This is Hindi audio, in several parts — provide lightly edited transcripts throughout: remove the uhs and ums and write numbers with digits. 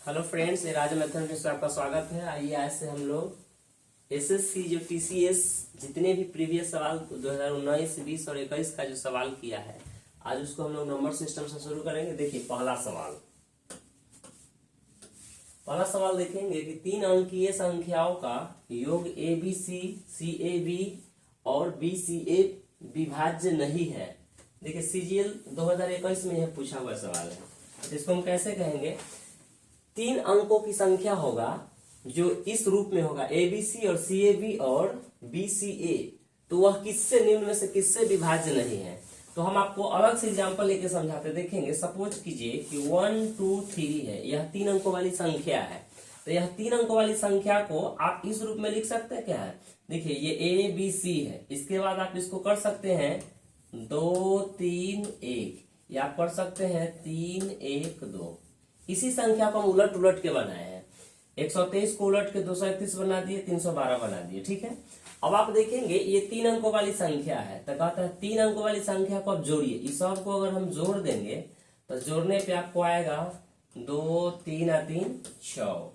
हेलो फ्रेंड्स, ये राज मैथमेटिक्स में आपका स्वागत है। आइए आज से हम लोग एसएससी जो टीसीएस जितने भी प्रीवियस सवाल 2019, 20 और 21 का जो सवाल किया है, आज उसको हम लोग नंबर सिस्टम से शुरू करेंगे। देखिए पहला सवाल देखेंगे कि 3 अंकीय संख्याओं का योग ABC, CAB और BCA विभाज्य नहीं है। देखिए CGL 2021 में यह पूछा हुआ सवाल है। इसको हम कैसे कहेंगे? 3 अंकों की संख्या होगा जो इस रूप में होगा ABC और CAB और BCA, तो वह किससे निम्न में से किससे विभाज्य नहीं है। तो हम आपको अलग से एग्जांपल लेके समझाते देखेंगे। सपोज कीजिए कि 1 2 3 है, यह 3 अंकों वाली संख्या है। तो यह 3 अंकों वाली संख्या को आप इस रूप में लिख सकते हैं। क्या है? देखिए ये ABC है, इसके बाद आप इसको कर सकते हैं 2 3 1, या आप कर सकते हैं 3 1 2। इसी संख्या को हम उलट उलट के बनाए हैं। 123 को उलट के 231 बना दिए, 312 बना दिए। ठीक है, अब आप देखेंगे ये 3 अंकों वाली संख्या है, तो कहता है 3 अंकों वाली संख्या को आप जोड़िए। इस सब को अगर हम जोड़ देंगे तो जोड़ने पे आपको आएगा 2 3 3 6,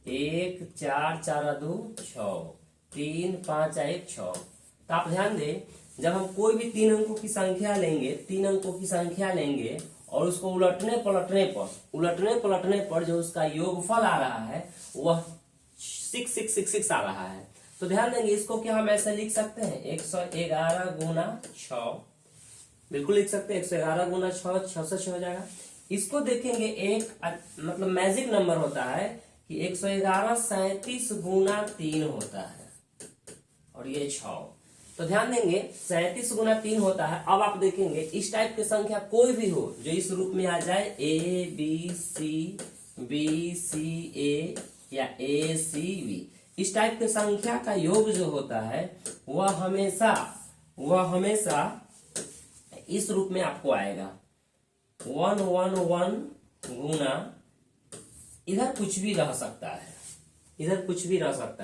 1 4 4 2 6, 3 5 1 6। तो आप ध्यान दें, जब हम कोई भी 3 अंकों की संख्या लेंगे, 3 अंकों की संख्या लेंगे और उसको उलटने पलटने पर जो उसका योगफल आ रहा है वह 6666 आ रहा है। तो ध्यान देंगे, इसको क्या हम ऐसे लिख सकते हैं 111 गुना 6, बिल्कुल लिख सकते हैं 111 गुना 6, 6 से 6 हो जाएगा। इसको देखेंगे एक मतलब मैजिक नंबर होता है कि 111 37 गुना 3 होता है और ये 6। तो ध्यान देंगे 37 गुना 3 होता है। अब आप देखेंगे इस टाइप की संख्या कोई भी हो जो इस रूप में आ जाए ABC, BCA या ACB, इस टाइप की संख्या का योग जो होता है वह हमेशा इस रूप में आपको आएगा 1 1 1 गुना, इधर कुछ भी रह सकता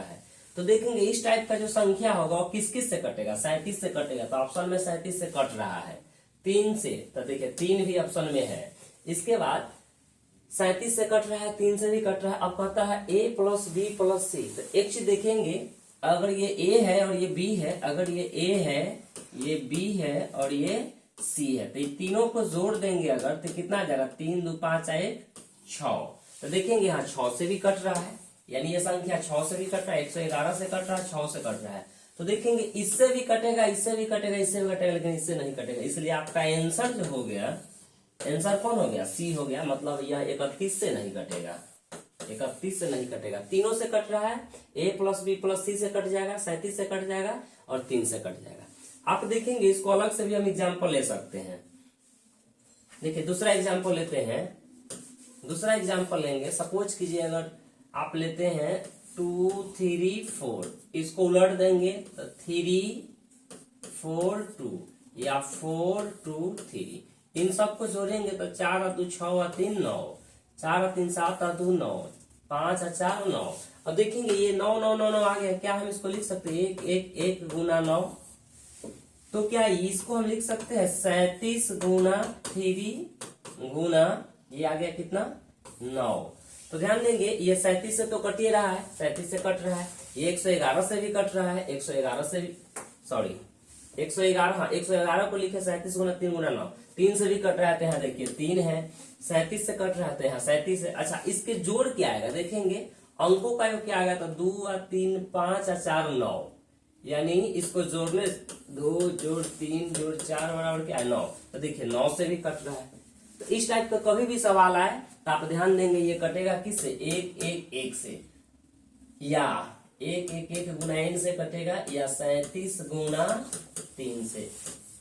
है। तो देखेंगे इस टाइप का जो संख्या होगा वो किस किस से कटेगा? 37 से कटेगा। तो ऑप्शन में 37 से कट रहा है, 3 से, तो देखिए 3 भी ऑप्शन में है। इसके बाद 37 से कट रहा है, 3 से भी कट रहा है। अब कहता है A plus B plus C। तो एक चीज देखेंगे, अगर ये A है और ये B है, अगर ये A है, ये B है और ये C है, तो ये तीनों को जोड़ देंगे अगर, तो कितना आ जाएगा? 3 2 5 1 6। तो देखेंगे यहाँ 6 से भी कट रहा है, यानी ये संख्या 6 से भी कट रहा है, 111 से कट रहा है, 6 से कट रहा है। तो देखेंगे इससे भी कटेगा, इससे भी कटेगा, इससे भी कटेगा, लेकिन इससे नहीं कटेगा। इसलिए आपका आंसर जो हो गया, आंसर कौन हो गया? C हो गया। मतलब यह 31 से नहीं कटेगा, 31 से नहीं कटेगा, तीनों से कट रहा है। A plus B plus C से कट जाएगा, 37 से कट जाएगा और 3 से कट जाएगा। आप देखेंगे इसको अलग से भी हम एग्जाम्पल ले सकते हैं। देखिए दूसरा एग्जाम्पल लेते हैं, दूसरा एग्जाम्पल लेंगे। सपोज कीजिए अगर आप लेते हैं 2 3 4, इसको उलट देंगे तो 3 4 2 या 4 2 3, इन सबको जोड़ेंगे तो 4 और 2 6 और 3 9, 4 और 3 7 और 2 9, 5 और 4 9। अब देखेंगे ये 9 9 9 9 आ गया। क्या हम इसको लिख सकते हैं 1 1 1 गुना 9? तो क्या इसको हम लिख सकते हैं 37 गुना 3 गुना, ये आ गया कितना? 9। तो ध्यान देंगे ये 37 से तो कट ही रहा है, 37 से कट रहा है। ये 111 से भी कट रहा है, 111 से भी, सॉरी 111, हाँ 111 को लिखे 37 गुना 3 गुना 9, 3 से भी कट रहा है। तो यहाँ देखिए 3 है, 37 से कट रहा है तो यहाँ 37 है। अच्छा, इसके जोड़ क्या आएगा? देखेंगे अंकों का योग क्या आएगा? तो 2 और 3 5 और 4 9, यानी इसको जोड़ने 2 जोड़ 3 जोड़ 4 बराबर क्या है? 9। तो देखिए 9 से भी कट रहा है। तो इस टाइप का कभी भी सवाल आए तो आप ध्यान देंगे ये कटेगा किससे? 1 1 1 से, या 1 1 1 गुना n से कटेगा, या 37 गुना 3 से।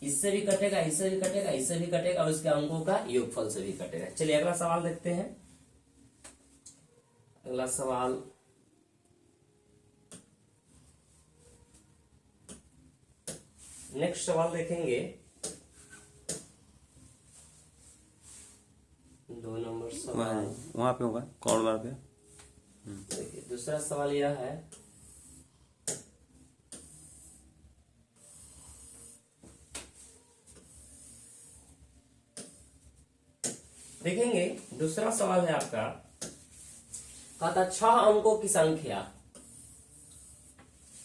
इससे भी कटेगा, इससे भी कटेगा, इससे भी कटेगा और इसके अंकों का योगफल से भी कटेगा। चलिए अगला सवाल देखते हैं। अगला सवाल नेक्स्ट सवाल देखेंगे, 2 नंबर सवाल वहां पे होगा कॉर्ड बार पे। देखिए दूसरा सवाल यह है, देखेंगे दूसरा सवाल है आपका कहता 6 अंकों की संख्या,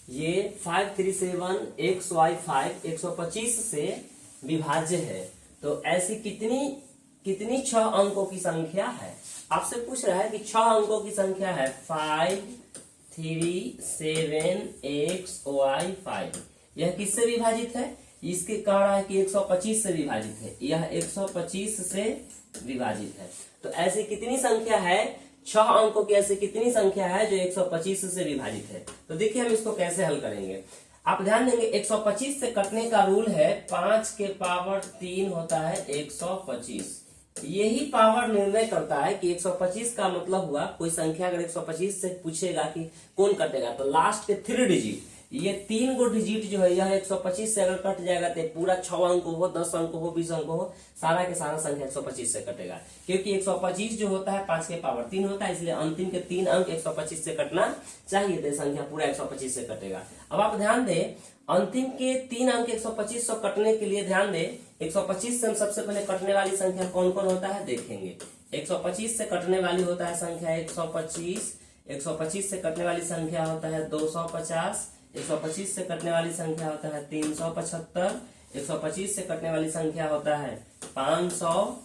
ये 537 XY5 125 से विभाज्य है। तो ऐसी कितनी 6 अंकों की संख्या है? आपसे पूछ रहा है कि 6 अंकों की संख्या है 537 XY5। यह किससे विभाजित है? इसके कह रहा है कि 125 से विभाजित है, यह 125 से विभाजित है। तो ऐसी कितनी संख्या है, 6 अंकों की ऐसी कितनी संख्या है जो 125 से विभाजित है? तो देखिए हम इसको कैसे हल करेंगे। आप ध्यान देंगे 125 से कटने का रूल है 5 के पावर 3 होता है 125। यही पावर निर्णय करता है कि 125 का मतलब हुआ, कोई संख्या अगर 125 से पूछेगा कि कौन कटेगा, तो लास्ट के 3 डिजिट, ये 3 गो डिजिट जो है यह 125 से अगर कट जाएगा तो पूरा 6 अंक हो, 10 अंक हो, 20 अंक हो, सारा के सारा संख्या 125 से कटेगा। क्योंकि 125 जो होता है 5 के पावर 3 होता है, इसलिए अंतिम के 3 अंक 125 से कटना चाहिए, तो संख्या पूरा 125 से कटेगा। अब आप ध्यान दें, अंतिम के 3 अंक 125 से कटने के लिए ध्यान दें, 125 से हम सबसे पहले कटने वाली संख्या कौन कौन होता है देखेंगे। 125 से कटने वाली होता है संख्या 125, 125 से कटने वाली संख्या होता है 250, 125 से कटने वाली संख्या होता है 375, 125 से कटने वाली संख्या होता है 500,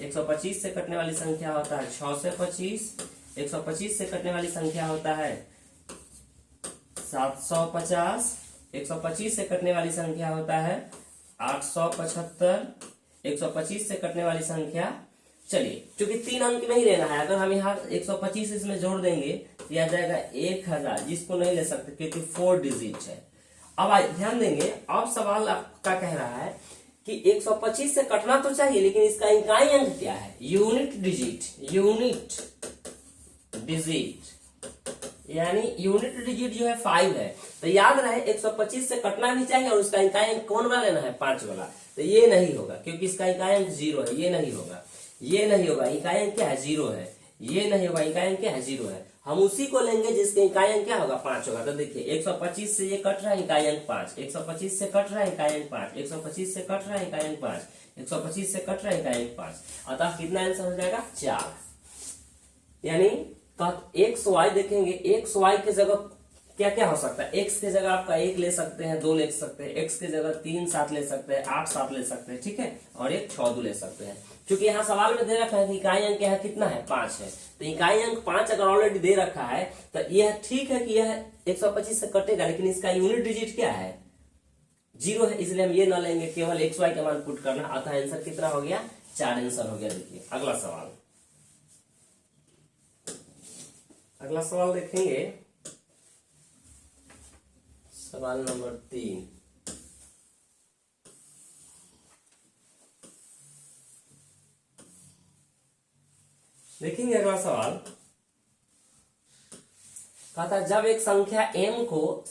125 से कटने वाली संख्या होता है 625, 125 से कटने वाली संख्या होता है 750, 125 से कटने वाली संख्या होता है 875, 125 से कटने वाली संख्या, चलिए चूंकि 3 अंक नहीं लेना है, अगर हम यहाँ 125 इसमें जोड़ देंगे तो यह जाएगा 1000, जिसको नहीं ले सकते क्योंकि 4 डिजिट है। अब ध्यान देंगे, अब सवाल आपका कह रहा है कि 125 से कटना तो चाहिए, लेकिन इसका इकाई अंक क्या है? यूनिट डिजिट, यानी यूनिट डिजिट जो है 5 है। तो याद रहे 125 से कटना भी चाहिए और उसका इकाई अंक कौन वाला लेना है? 5 वाला। तो ये नहीं होगा क्योंकि इसका इकाई अंक 0 है, ये नहीं होगा, ये नहीं होगा, इकाई अंक क्या है? 0 है। ये नहीं होगा, इकाई अंक क्या है? 0 है। हम उसी को लेंगे जिसके इकाई अंक क्या होगा? 5 होगा। तो देखिए 125 से ये कट रहा है, इकाई अंक 5, 125 से कट रहा है, इकाई अंक 5, 125 से कट रहा है, इकाई अंक 5, 125 से कट रहा है, इकाई अंक 5। अतः कितना आंसर हो जाएगा? 4। यानी एक्स वाई देखेंगे, एक्स वाई की जगह क्या क्या हो सकता है? एक्स की जगह आपका 1 ले सकते हैं, 2 ले सकते हैं, एक्स की जगह 3 7 ले सकते हैं, 8 7 ले सकते हैं, ठीक है, और एक 6 2 ले सकते हैं। क्योंकि यहाँ सवाल में दे रखा है कि इकाई अंक क्या है? कितना है? 5 है। तो इकाई अंक 5 अगर ऑलरेडी दे रखा है तो यह ठीक है कि यह 125 से कटेगा, लेकिन इसका यूनिट डिजिट क्या है? 0 है, इसलिए हम ये न लेंगे, केवल एक्स वाई का मान पुट करना। अतः आंसर कितना हो गया? 4 आंसर हो गया। देखिए अगला सवाल देखेंगे, सवाल नंबर 3। देखेंगे अगला सवाल, कहता जब एक संख्या m को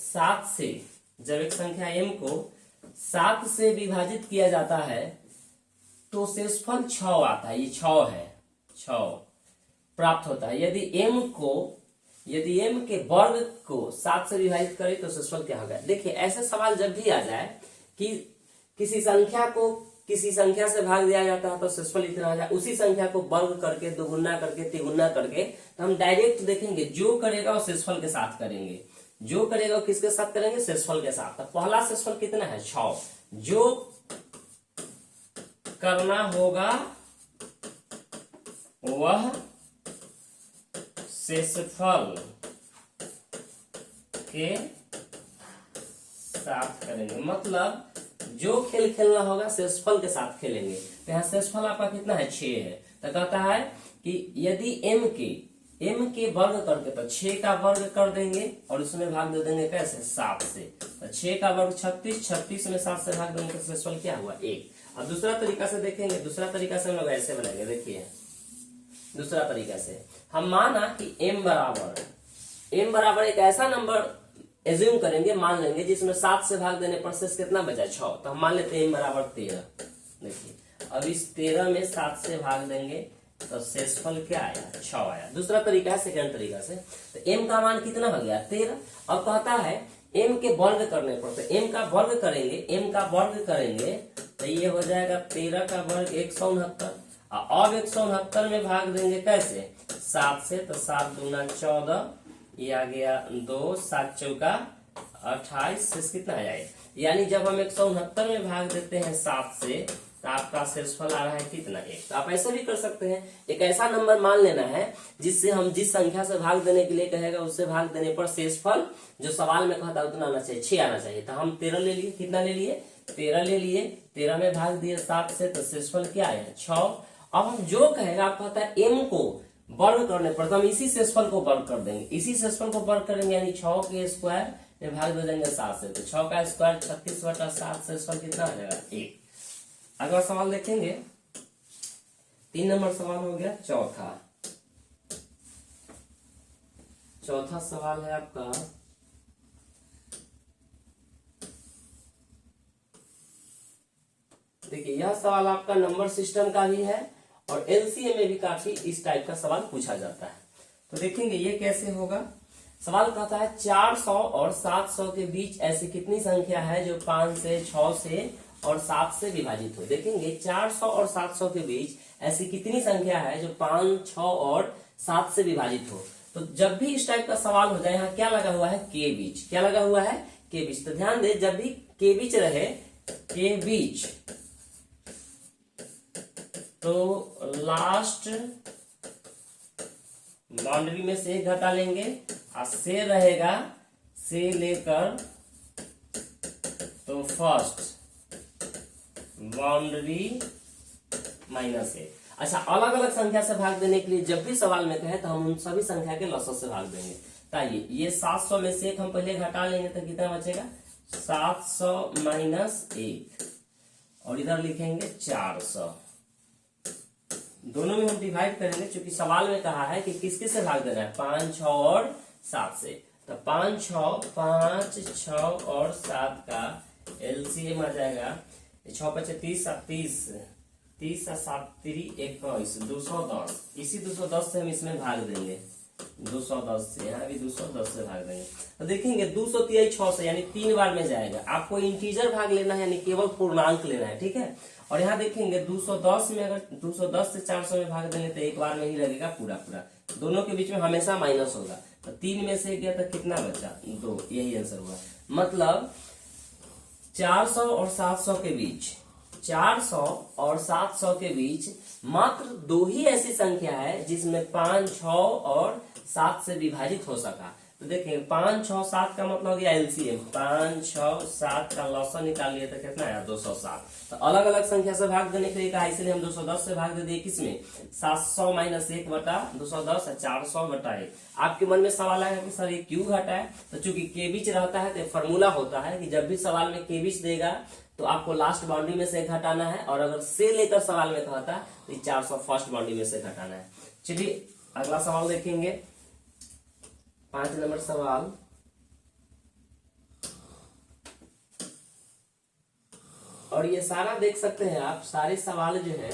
7 से विभाजित किया जाता है तो शेषफल 6 आता है। ये 6 है, 6 प्राप्त होता है। यदि m के वर्ग को 7 से विभाजित करें तो शेषफल क्या होगा? देखिए ऐसे सवाल जब भी आ जाए कि किसी संख्या को किसी संख्या से भाग दिया जाता है तो शेषफल इतना आ जाए, उसी संख्या को वर्ग करके, दोगुना करके, तिगुना करके, तो हम डायरेक्ट देखेंगे जो करेगा वो शेषफल के साथ करेंगे। जो करेगा वो किसके साथ करेंगे? शेषफल के साथ। तो पहला शेषफल कितना है? 6। जो करना होगा वह शेषफल के साथ करेंगे, मतलब जो खेल खेलना होगा शेषफल के साथ खेलेंगे। तो यहाँ शेषफल आपका कितना है? 6 है। तो कहता है कि यदि m के वर्ग करके, तो 6 का वर्ग कर देंगे और उसमें भाग दे देंगे कैसे? 7 से। तो 6 का वर्ग 36, 36 में 7 से भाग देंगे तो शेषफल क्या हुआ? 1। अब दूसरा तरीका से देखेंगे, दूसरा तरीका से हम लोग ऐसे बनाएंगे। देखिए दूसरा तरीका से हम माना कि m बराबर एक ऐसा नंबर एज्यूम करेंगे, मान लेंगे जिसमें 7 से भाग देने पर शेष कितना बचा? 6। तो हम मान लेते हैं m बराबर 13। देखिए अब इस 13 में 7 से भाग देंगे तो शेषफल क्या आया? 6 आया। दूसरा तरीका है, सेकंड तरीका से, तो m का मान कितना हो गया? 13। अब कहता है m के वर्ग करने पर, तो m का वर्ग करेंगे तो ये हो जाएगा 13 का वर्ग 169। अब 169 में भाग देंगे कैसे, 7 से, तो 7 दूना 14, ये आ गया 2, 7 चौका 28 से कितना आ जाएगा, यानी जब हम 169 में भाग देते हैं 7 से तो आपका शेषफल आ रहा है कितना, 1। तो आप ऐसे भी कर सकते हैं, एक ऐसा नंबर मान लेना है जिससे हम जिस संख्या से भाग देने के लिए कहेगा उससे भाग देने पर शेषफल जो सवाल में कहता है उतना आना चाहिए, 6 आना चाहिए। तो हम 13 ले लिए, कितना ले लिए, 13 ले लिए, 13 में भाग दिए 7 से, तो शेषफल क्या आया, 6। अब हम जो कहेगा, आप कहता है m को वर्ग करने पर, तो हम इसी शेषफल को वर्ग कर देंगे, इसी शेषफल को वर्ग करेंगे, यानी 6 के स्क्वायर में भाग दे देंगे 7 से, तो 6 का स्क्वायर 36/7, शेषफल कितना आ जाएगा, 1। अगला सवाल देखेंगे, 3 नंबर सवाल हो गया। चौथा सवाल है आपका, देखिए यह सवाल आपका नंबर सिस्टम का भी है और एलसीएम में भी काफी इस टाइप का सवाल पूछा जाता है। तो देखेंगे ये कैसे होगा। सवाल कहता है 400 और 700 के बीच ऐसी कितनी संख्या है जो 5 से, 6 से और 7 से विभाजित हो। देखेंगे 400 और 700 के बीच ऐसी कितनी संख्या है जो 5, 6 और 7 से विभाजित हो। तो जब भी इस टाइप का सवाल हो जाए, यहाँ क्या लगा हुआ है, के बीच, क्या लगा हुआ है, के बीच। तो ध्यान दे, जब भी के बीच रहे, के बीच, तो लास्ट बाउंड्री में से घटा लेंगे और से रहेगा, से लेकर तो फर्स्ट बाउंड्री माइनस है। अच्छा, अलग अलग संख्या से भाग देने के लिए जब भी सवाल में कहे तो हम उन सभी संख्या के लसों से भाग देंगे। ताइए ये 700 में से एक हम पहले घटा लेंगे तो कितना बचेगा, 700 माइनस 1, और इधर लिखेंगे 400। दोनों में हम डिवाइड करेंगे, क्योंकि सवाल में कहा है कि किस किस से भाग देना है, 5, 6 और 7 से। तो 5, 6 और 7 का एलसीएम आ जाएगा, 6 × 30 30 7 3 21, 210। इसी 210 से हम इसमें भाग देंगे, 210 से, यहाँ भी 210 से भाग देंगे। तो देखेंगे 203 6 से, यानी 3 बार में जाएगा। आपको इंटीजर भाग लेना है, यानी केवल पूर्णांक लेना है, ठीक है। और यहाँ देखेंगे 210 में, अगर 210 से 400 में भाग देंगे तो एक बार में ही लगेगा पूरा पूरा, दोनों के बीच में हमेशा माइनस होगा। तो 3 में से गया तो कितना बचा, 2, यही आंसर हुआ। मतलब 400 और 700 के बीच, 400 और 700 के बीच मात्र 2 ही ऐसी संख्या है जिसमें 5, 6 और 7 से विभाजित हो सका। तो देखेंगे 5, 6, 7 का मतलब हो गया एलसीएम, 5, 6, 7 का लॉसा निकाल लिए तो कितना आया, 207। तो अलग अलग संख्या से भाग देने के लिए कहा, इसलिए हम 210 से भाग दे दिए, किसमें, 700 माइनस 1 बटा 210 है, 400 बटा 1। आपके मन में सवाल आएगा कि सर ये क्यों घटा है, तो चूंकि के बीच रहता है तो फॉर्मूला होता है कि जब भी सवाल में के बीच देगा तो आपको लास्ट बाउंड्री में से घटाना है, और अगर से लेकर सवाल में कहा था तो 400 फर्स्ट बाउंड्री में से घटाना है। चलिए अगला सवाल देखेंगे, 5 नंबर सवाल। और ये सारा देख सकते हैं आप, सारे सवाल जो है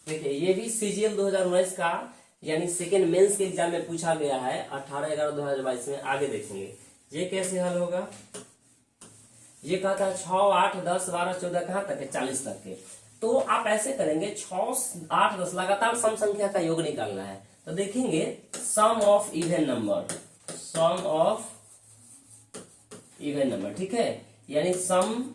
देखिए, ये भी सीजीएल 2019 का यानी सेकेंड मेंस के एग्जाम में पूछा गया है 18/11/2022 में। आगे देखेंगे ये कैसे हल होगा। ये कहता है 6, 8, 10, 12, 14 कहां तक है, 40 तक के। तो आप ऐसे करेंगे 6, 8, 10 लगातार सम संख्या का योग निकालना है। तो देखेंगे sum of even number, sum of even number, ठीक है, यानी सम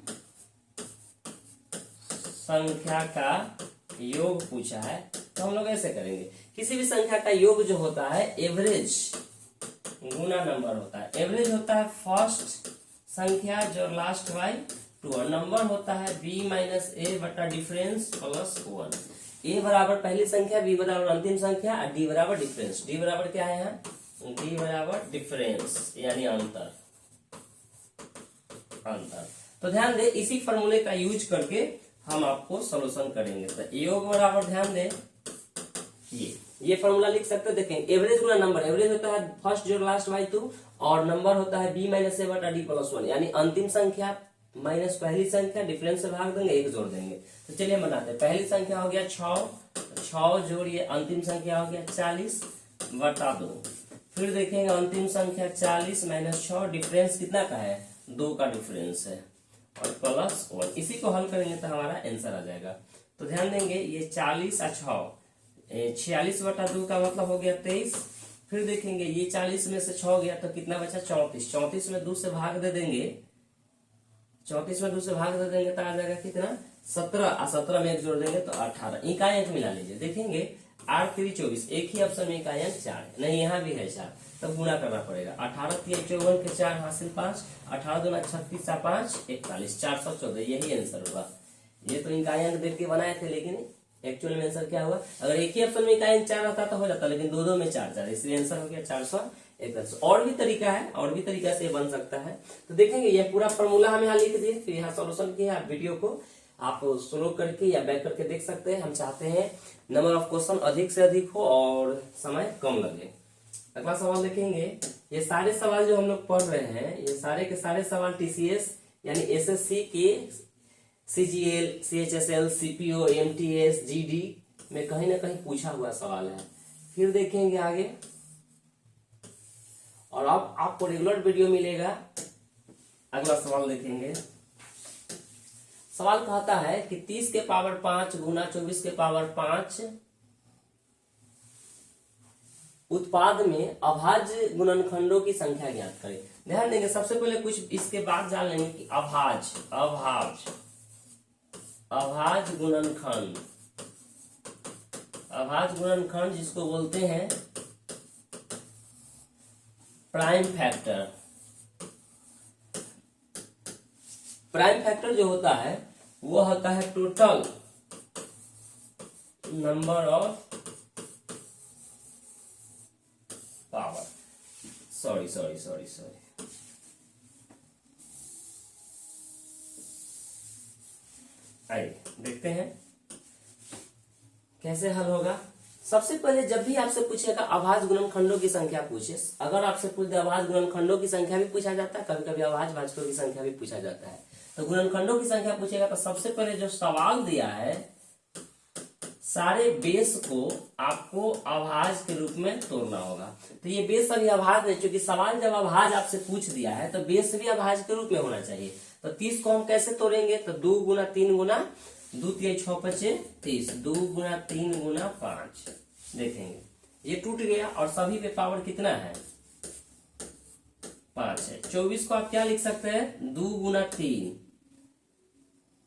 संख्या का योग पूछा है। तो हम लोग ऐसे करेंगे, किसी भी संख्या का योग जो होता है एवरेज गुना नंबर होता है। एवरेज होता है फर्स्ट संख्या जो लास्ट बाई 2, और नंबर होता है b माइनस ए बटा डिफरेंस प्लस 1। ए बराबर पहली संख्या, b बराबर अंतिम संख्या, और d बराबर डिफरेंस। d बराबर क्या है यहाँ, d बराबर डिफरेंस यानी अंतर। तो ध्यान दे, इसी फॉर्मूले का यूज करके हम आपको सोल्यूशन करेंगे। तो योग बराबर, ध्यान दे, ये फॉर्मूला लिख सकते हैं। देखें एवरेज गुना नंबर, एवरेज होता है फर्स्ट जो लास्ट बाई 2, और नंबर होता है b माइनस ए बटा डी प्लस 1, यानी अंतिम संख्या माइनस पहली संख्या, डिफरेंस से भाग देंगे, 1 जोड़ देंगे। तो चलिए बनाते हैं। पहली संख्या हो गया 6 जोड़िए अंतिम संख्या हो गया 40 बटा 2। फिर देखेंगे अंतिम संख्या 40 माइनस 6, डिफरेंस कितना का है, 2 का डिफरेंस है। और +1। इसी को हल करेंगे तो हमारा आंसर आ जाएगा। तो ध्यान देंगे ये 40 और 6 46/2 का मतलब हो गया 23। फिर देखेंगे ये 40 में से 6 गया तो कितना बचा 34। 34 में 2 से भाग दे देंगे, 34 में 2 से भाग दे देंगे तो आ जाएगा कितना 17 और 17 में 1 जोड़ देंगे तो 18। इकाई अंक मिला लीजिए, देखेंगे 8 3 24, एक ही ऑप्शन में इकाई अंक 4 है, नहीं यहाँ भी है 4, तब गुना करना पड़ेगा। 18 3 54 के 4 हासिल 5, 18 दूना 36 और 5 41, 414, यही आंसर होगा। ये तो इकाई अंक देख के बनाए थे, लेकिन एक्चुअल में आंसर क्या हुआ, अगर एक ही ऑप्शन में इकाई अंक 4 होता तो हो जाता, लेकिन दो में 4, इसलिए आंसर हो गया 441। और भी तरीका है, और भी तरीका से बन सकता है। तो देखेंगे ये पूरा फॉर्मूला हम यहाँ लिख दिए, फिर यहाँ सोल्यूशन किया। वीडियो को आप स्लो करके या बैक करके देख सकते हैं। हम चाहते हैं नंबर ऑफ क्वेश्चन अधिक से अधिक हो और समय कम लगे। अगला सवाल देखेंगे, ये सारे सवाल जो हम लोग पढ़ रहे हैं, ये सारे के सारे सवाल टीसीएस यानी एसएससी के CGL, CHSL, CPO, MTS, GD में कहीं ना कहीं पूछा हुआ सवाल है। फिर देखेंगे आगे, और अब आपको रेगुलर वीडियो मिलेगा। अगला सवाल देखेंगे, सवाल कहता है कि 30 के पावर 5 गुना 24 के पावर 5 उत्पाद में अभाज्य गुणनखंडों की संख्या ज्ञात करें। ध्यान देंगे, सबसे पहले कुछ इसके बाद जान लेंगे कि अभाज्य गुणनखंड, अभाज्य गुणनखंड जिसको बोलते हैं प्राइम फैक्टर। प्राइम फैक्टर जो होता है वो होता है total number of power, sorry आइए देखते हैं कैसे हल होगा। सबसे पहले जब भी आपसे पूछेगा अभाज्य गुणनखंडों की संख्या पूछे, अगर आपसे पूछ दे अभाज्य गुणनखंडों की संख्या भी पूछा जाता है, कभी कभी अभाज्य भाजकों की संख्या भी पूछा जाता है। तो गुणनखंडों की संख्या पूछेगा तो सबसे पहले जो सवाल दिया है, सारे बेस को आपको अभाज्य के रूप में तोड़ना होगा। तो ये बेस अभी अभाज्य है, क्योंकि सवाल जब अभाज्य आपसे पूछ दिया है तो बेस भी अभाज्य के रूप में होना चाहिए। तो 30 को हम कैसे तोड़ेंगे, तो 2 गुना 3 गुना 2 3 6 5 30, 2 गुना 3 गुना 5। देखेंगे ये टूट गया और सभी पे पावर कितना है 5 है। 24 को आप क्या लिख सकते हैं, 2 गुना 3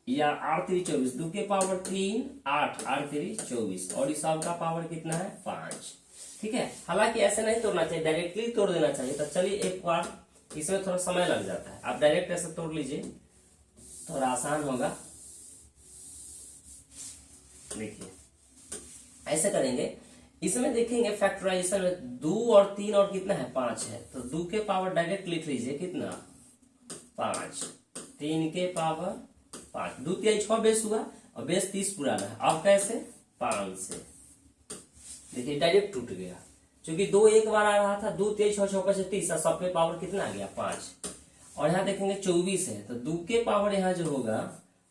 या 8 3 24, 2 के पावर 3 8, 8 3 24, और इस सब का पावर कितना है 5। ठीक है, हालांकि ऐसे नहीं तोड़ना चाहिए, डायरेक्टली तोड़ देना चाहिए। तो चलिए एक बार, इसमें थोड़ा समय लग जाता है, आप डायरेक्ट ऐसे तोड़ लीजिए, थोड़ा आसान होगा। देखिए ऐसे करेंगे, इसमें देखेंगे फैक्टराइजेशन में 2 और 3 और कितना है 5 है, तो 2 के पावर डायरेक्ट लिख लीजिए कितना 5, 3 के पावर 5, 2 3 6 बेस हुआ और बेस 30 पुराना है। अब कैसे 5 से, देखिए डायरेक्ट टूट गया, क्योंकि 2 एक बार आ रहा था, 2 3 6 6 5 30, सब पे पावर कितना आ गया 5। और यहाँ देखेंगे 24 है, तो 2 के पावर यहाँ जो होगा,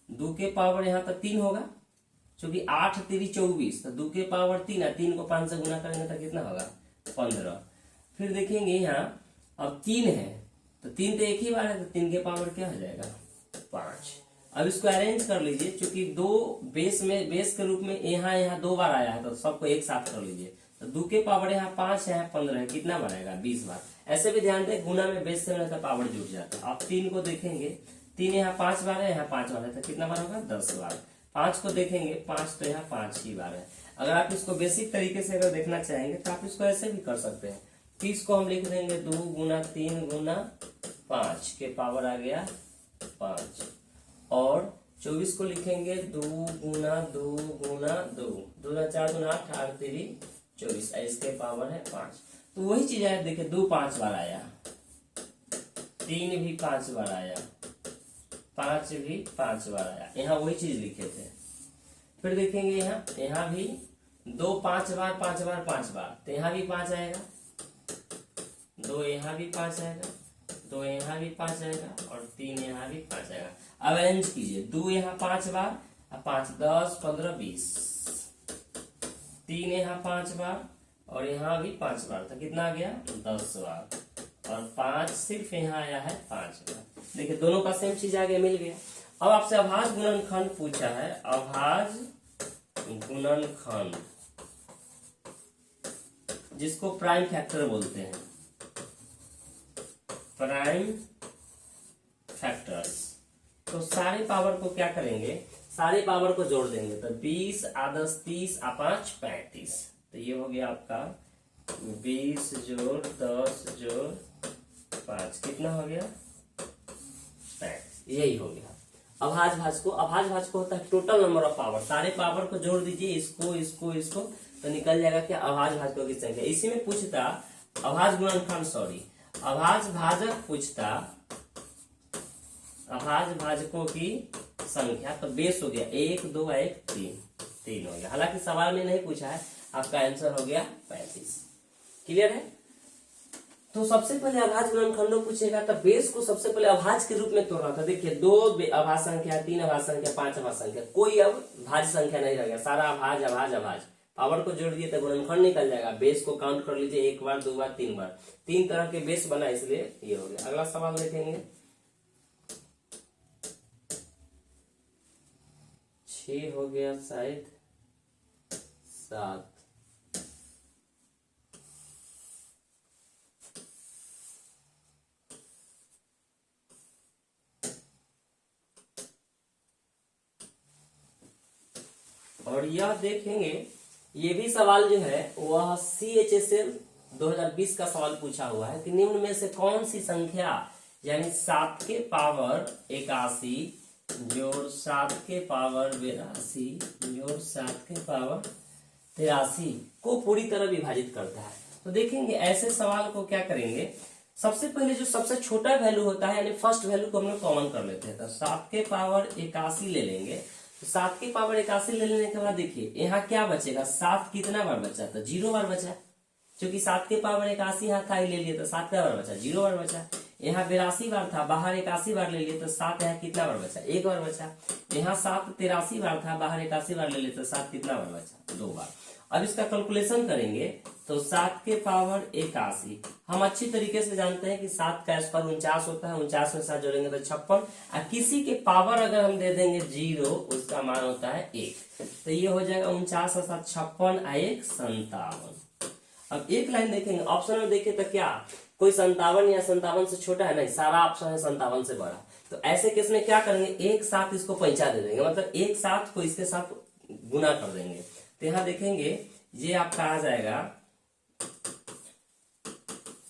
2 के पावर यहाँ तक 3 होगा, क्योंकि 8 3 24, तो 2 के पावर 3 है, 3 को 5 से गुना करेंगे तो कितना होगा 15। फिर देखेंगे यहाँ अब 3 है, तो 3 तो एक ही बार है, तो 3 के पावर क्या हो जाएगा 5। अब इसको अरेंज कर लीजिए, क्योंकि 2 बेस में, बेस के रूप में यहाँ 2 बार आया है, तो सबको एक साथ कर लीजिए। तो 2 के पावर यहाँ 5 है, 15 है, कितना बढ़ेगा 20 बार। ऐसे भी ध्यान दें, गुना में बेस से होने का पावर जुट जाता है। अब 3 को देखेंगे, 3 यहाँ 5 बार है, यहाँ 5 बार है, तो कितना बार होगा 10 बार। 5 को देखेंगे, 5 तो यहाँ 5 ही बार है। अगर आप इसको बेसिक तरीके से अगर देखना चाहेंगे तो आप इसको ऐसे भी कर सकते हैं। 30 को हम लिख देंगे 2 गुना 3 गुना 5 के पावर आ गया 5, और 24 को लिखेंगे 2 गुना 2 गुना 2, 2 ना 4 गुना 8, 8 3 24, इसके पावर है 5। तो वही चीज है, देखिए 2 5 बार आया, 3 भी 5 बार आया, 5 भी 5 बार आया, यहाँ वही चीज लिखे थे। फिर देखेंगे यहाँ भी 2 5 बार 5 बार 5 बार, तो यहाँ भी 5 आएगा, 2 यहाँ भी 5 आएगा, 2 यहाँ भी 5 आएगा, और 3 यहाँ भी 5 आएगा। अब अरेंज कीजिए, 2 यहाँ 5 बार, 5 10 15 20, 3 यहाँ 5 बार और यहाँ भी 5 बार, तो कितना आ गया 10 बार, और 5 सिर्फ यहाँ आया है 5 बार। देखिए दोनों का सेम चीज आगे मिल गया। अब आपसे अभाज्य गुणनखंड पूछा है, अभाज्य गुणनखंड जिसको प्राइम फैक्टर बोलते हैं, प्राइम फैक्टर्स। तो सारे पावर को क्या करेंगे, सारे पावर को जोड़ देंगे, तो 20 10 30 5 35। तो ये हो गया आपका 20 जोड़ 10 जोड़ 5 कितना हो गया 35, यही हो गया। अभाज्य भाज्य को होता है टोटल नंबर ऑफ पावर, सारे पावर को जोड़ दीजिए, इसको इसको इसको, तो निकल जाएगा क्या अभाज्य भाजकों की संख्या। इसी में पूछता अभाज्य गुणनखंड, सॉरी अभाज्य भाजक पूछता अभाज्य भाजकों की संख्या, तो बेस हो गया 1 2 1 3 हो गया। हालांकि सवाल में नहीं पूछा है, आपका आंसर हो गया 35। क्लियर है। तो सबसे पहले अभाज्य गुणनखंडों पूछेगा, तो बेस को सबसे पहले अभाज्य के रूप में तोड़ना था। देखिए 2 अभाज्य संख्या, 3 अभाज्य संख्या, 5 अभाज्य संख्या, कोई अब भाज्य संख्या नहीं रह गया, सारा अभाज्य अभाज्य अभाज्य। पावर को जोड़ दिए तो गुणनखंड निकल जाएगा। बेस को काउंट कर लीजिए, 1 बार 2 बार 3 बार, 3 तरह के बेस बना, इसलिए ये हो गया। अगला सवाल देखेंगे, 6 हो गया शायद 7। और यह देखेंगे, ये भी सवाल जो है वह CHSL 2020 का सवाल पूछा हुआ है कि निम्न में से कौन सी संख्या, यानी 7 के पावर 81 जोड़ 7 के पावर 82 जोड़ 7 के पावर 83 को पूरी तरह विभाजित करता है। तो देखेंगे ऐसे सवाल को क्या करेंगे, सबसे पहले जो सबसे छोटा वैल्यू होता है, यानी फर्स्ट वैल्यू को हम लोग कॉमन कर लेते हैं, तो 7 के पावर 81 ले लेंगे। तो 7 के पावर 81 ले लेने के बाद देखिए यहाँ क्या बचेगा, 7 कितना बार बचा, तो 0 बार बचा, क्योंकि 7 के पावर 81 यहाँ था, ले लिए तो 7 का बार बचा, 0 बार बचा। यहाँ 82 बार था, बाहर 81 बार ले लिए तो 7 यहाँ कितना बार बचा, 1 बार बचा। यहाँ 7 83 बार था, बाहर 81 बार ले लिए तो 7 कितना बार बचा, 2 बार। अब इसका कैलकुलेशन करेंगे तो 7 के पावर 81, हम अच्छी तरीके से जानते हैं कि 7 का स्क्वायर 49 होता है, 49 में 7 जोड़ेंगे तो 56। और किसी के पावर अगर हम दे देंगे 0, उसका मान होता है 1, तो ये हो जाएगा 49 और 7 56 और 1 57। अब एक लाइन देखेंगे, ऑप्शन में देखिए तो क्या कोई 57 या 57 से छोटा है, नहीं, सारा ऑप्शन है 57 से बड़ा। तो ऐसे केस में क्या करेंगे, एक साथ इसको पैंचा दे देंगे, मतलब एक साथ को इसके साथ गुना कर देंगे। तो यहाँ देखेंगे ये आपका आ जाएगा,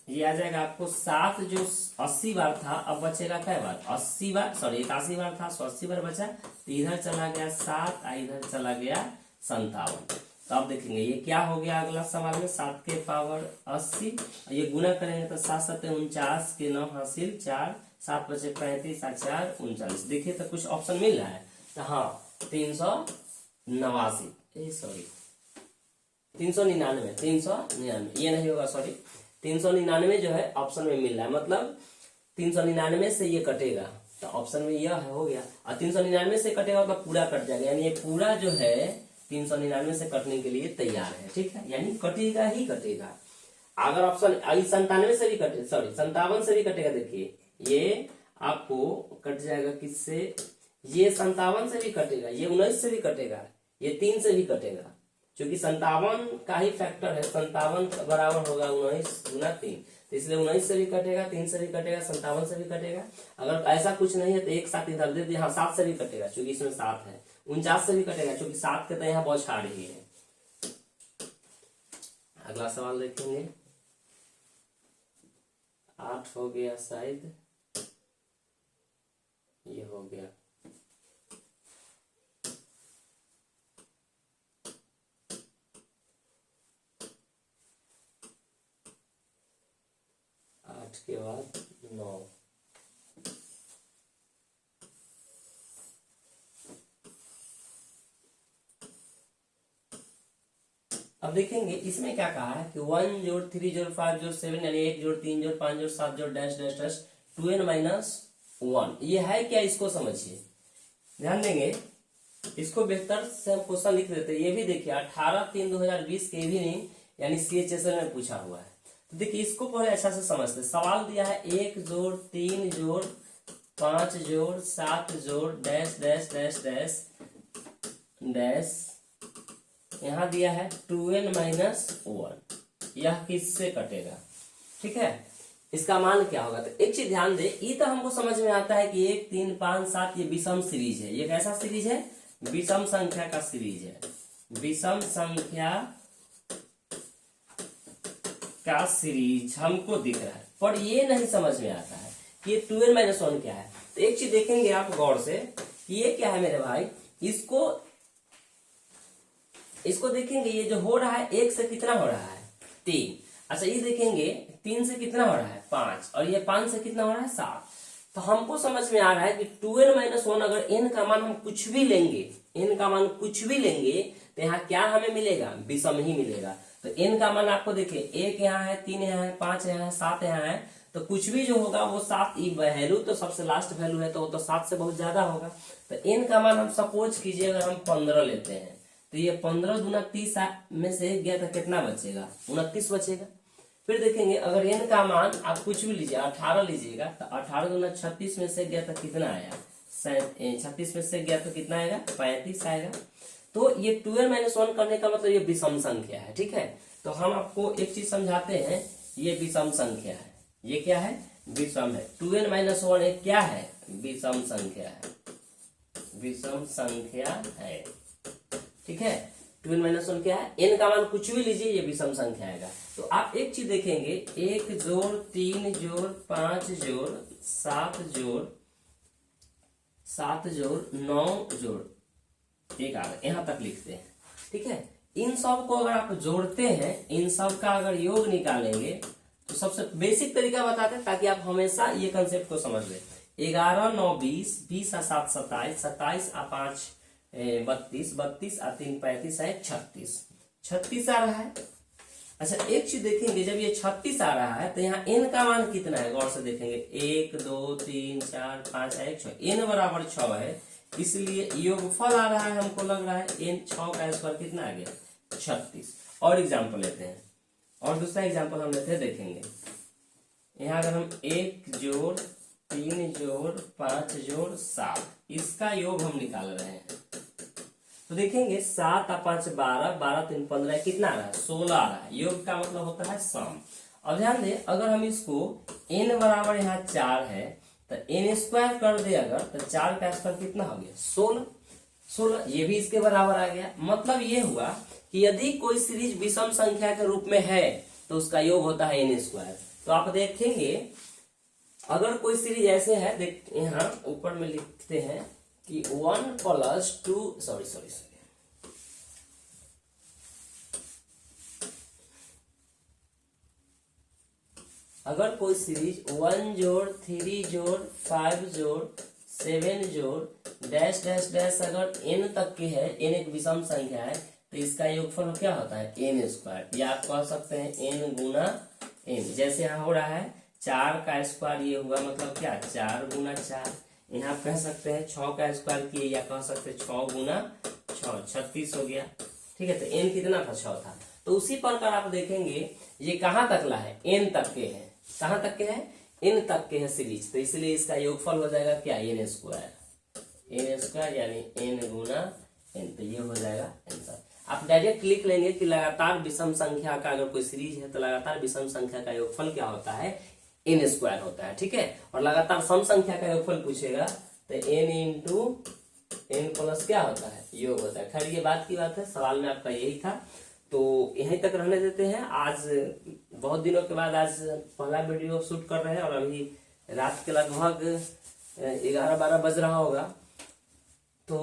ये आ जाएगा आपको 7 जो 80 बार था, अब बचेगा क्या बार, 80 बार, सॉरी 81 बार था, 80 बार बचा, तो इधर चला गया 7, इधर चला गया 57। तो अब देखेंगे ये क्या हो गया, अगला सवाल में 7 के पावर 80, ये गुना करेंगे तो 7 7 49 के 9 हासिल 4, 7 बचे 35 और 4 39। देखिए तो कुछ ऑप्शन मिल रहा है, तो हाँ 389, सॉरी 399, ये नहीं होगा, सॉरी 399 जो है ऑप्शन में मिल रहा है, मतलब 399 से ये कटेगा, तो ऑप्शन में यह हो गया। और 399 से कटेगा मतलब पूरा कट जाएगा, यानी ये पूरा जो है 399 से कटने के लिए तैयार है, ठीक है, यानी कटेगा ही कटेगा। अगर ऑप्शन 97 से भी कटे, सॉरी 57 से भी कटेगा, देखिए ये आपको कट जाएगा किससे, ये 57 से भी कटेगा, ये 19 से भी कटेगा, ये 3 से भी कटेगा, क्योंकि 57 का ही फैक्टर है, 57 बराबर होगा 19 गुना 3, तो इसलिए 19 से भी कटेगा, 3 से भी कटेगा, 57 से भी कटेगा। अगर ऐसा कुछ नहीं है तो एक साथ इधर दे दिए, हाँ 7 से भी कटेगा क्योंकि इसमें 7 है, 49 से भी कटेगा क्योंकि 7 के तो यहाँ बौछार ही है। अगला सवाल देखेंगे, 8 हो गया शायद, ये हो गया, के बाद 9। अब देखेंगे इसमें क्या कहा है कि 1 जोड़ 3 जोड़ 5 जोड़ 7, यानी 1 जोड़ 3 जोड़ 5 जोड़ 7 जोड़ डैश डैश डैश 2n-1, ये है क्या, इसको समझिए, ध्यान देंगे, इसको बेहतर से हम क्वेश्चन लिख देते हैं। ये भी देखिए 18/3/2020 के भी नहीं, यानी CHSL में पूछा हुआ है। तो देखिए इसको पहले अच्छा से समझते, सवाल दिया है 1 जोड़ 3 जोड़ 5 जोड़ 7 जोड़ dash dash dash dash dash, यहां दिया है 2n माइनस 1, यह किससे कटेगा? ठीक है, इसका मान क्या होगा? तो एक चीज ध्यान दे, ये तो हमको समझ में आता है कि 1 3 5 7 ये विषम सीरीज है। ये कैसा सीरीज है? विषम संख्या का सीरीज है, विषम संख्या का सीरीज हमको दिख रहा है, पर ये नहीं समझ में आता है कि ये 2n माइनस 1 क्या है। तो एक चीज देखेंगे आप गौर से कि ये क्या है मेरे भाई, इसको देखेंगे, ये जो हो रहा है 1 से कितना हो रहा है? 3। अच्छा ये देखेंगे 3 से कितना हो रहा है? 5, और ये 5 से कितना हो रहा है? 7। तो हमको समझ में आ रहा है कि 2n माइनस 1 अगर n का मान हम कुछ भी लेंगे, n का मान कुछ भी लेंगे तो यहाँ क्या हमें मिलेगा? विषम ही मिलेगा। तो n का मान आपको देखिए 1 यहाँ है, 3 यहाँ है, 5 यहाँ है, 7 यहाँ है, तो कुछ भी जो होगा वो 7, वैल्यू तो सबसे लास्ट वैल्यू है तो वो तो 7 से बहुत ज्यादा होगा। तो n का मान हम सपोज कीजिए अगर हम 15 लेते हैं, तो ये 15 दूना 30 में से गया तो कितना बचेगा? 29 बचेगा। फिर देखेंगे अगर n का मान आप कुछ भी लीजिए, 18 लीजिएगा, तो 18 दूना 36 में से गया तो कितना आया? 36 में से गया तो कितना आएगा? 35 आएगा। तो ये 2n माइनस 1 करने का मतलब ये विषम संख्या है। ठीक है, तो हम आपको एक चीज समझाते हैं, ये विषम संख्या है। ये क्या है? विषम है। 2n माइनस 1 एक क्या है? विषम संख्या है, विषम संख्या है। ठीक है, 2n माइनस 1 क्या है? n का मान कुछ भी लीजिए, ये विषम संख्या आएगा। तो आप एक चीज देखेंगे, 1 जोड़ 3 जोड़ 5 जोड़ 7 जोड़ 9 जोड़ 1 आ गया, यहां तक लिखते हैं। ठीक है, इन सब को अगर आप जोड़ते हैं, इन सब का अगर योग निकालेंगे तो सबसे बेसिक तरीका बताते हैं ताकि आप हमेशा ये कंसेप्ट को समझ लें। 11 9 20, 20 और 7 27, 27 और 5 32, 32 और 3 35 है 36, 36 आ रहा है। अच्छा एक चीज देखेंगे, जब ये 36 आ रहा है तो यहाँ n का मान कितना है? गौर से देखेंगे, 1 2 3 4 5 1 6, n बराबर 6 है, इसलिए योगफल आ रहा है, हमको लग रहा है n 6 का स्क्वायर कितना आ गया? 36। और एग्जाम्पल लेते हैं, और दूसरा एग्जाम्पल हम लेते हैं, देखेंगे यहाँ अगर हम 1 जोड़ 3 जोड़ 5 जोड़ 7, इसका योग हम निकाल रहे हैं, तो देखेंगे 7 और 5 12, 12 3 15, कितना आ रहा है? 16 आ रहा है। योग का मतलब होता है सम। अब ध्यान दे, अगर हम इसको n बराबर यहाँ 4 है तो n स्क्वायर कर दे अगर, तो 4 का स्क्वायर कितना हो गया? 16, ये भी इसके बराबर आ गया। मतलब ये हुआ कि यदि कोई सीरीज विषम संख्या के रूप में है तो उसका योग होता है n स्क्वायर। तो आप देखेंगे अगर कोई सीरीज ऐसे है, देख यहाँ ऊपर में लिखते हैं कि 1 प्लस 2, सॉरी अगर कोई सीरीज 1 जोड़ 3 जोड़ 5 जोड़ 7 जोड़ डैश डैश डैश अगर n तक की है, n एक विषम संख्या है, तो इसका योगफल क्या होता है? n स्क्वायर, या आप कह सकते हैं n गुना n। जैसे यहाँ हो रहा है 4 का स्क्वायर, ये हुआ मतलब क्या? 4 गुना 4। यहाँ आप कह सकते हैं 6 का स्क्वायर किए, या कह सकते हैं 6 गुना 6, 36 हो गया। ठीक है, तो n कितना था? 6 था। तो उसी प्रकार आप देखेंगे ये कहाँ तक ला है? n तक के है। कहाँ तक के है? n तक के है सीरीज, तो इसलिए इसका योगफल हो जाएगा क्या? n स्क्वायर, यानी n गुना n, तो ये हो जाएगा आंसर। आप डायरेक्ट लिख लेंगे कि लगातार विषम संख्या का अगर कोई सीरीज है तो लगातार विषम संख्या का योगफल क्या होता है? n स्क्वायर होता है। ठीक है, और लगातार सम संख्या का योगफल पूछेगा तो n इंटू n प्लस क्या होता है? योग होता है। खैर ये बात की बात है, सवाल में आपका यही था, तो यहीं तक रहने देते हैं। आज बहुत दिनों के बाद आज पहला वीडियो शूट कर रहे हैं, और अभी रात के लगभग 11-12 बज रहा होगा। तो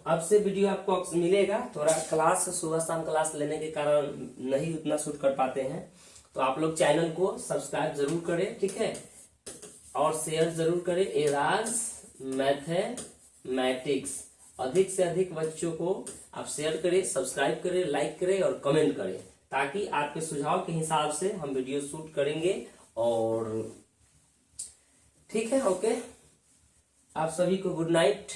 अब से वीडियो आपको मिलेगा, थोड़ा क्लास सुबह शाम क्लास लेने के कारण नहीं उतना शूट कर पाते हैं, तो आप लोग चैनल को सब्सक्राइब जरूर करें। ठीक है, और शेयर जरूर करें। एराज मैथमेटिक्स अधिक से अधिक बच्चों को आप शेयर करें, सब्सक्राइब करें, लाइक करें और कमेंट करें, ताकि आपके सुझाव के हिसाब से हम वीडियो शूट करेंगे। और ठीक है, ओके, आप सभी को गुड नाइट।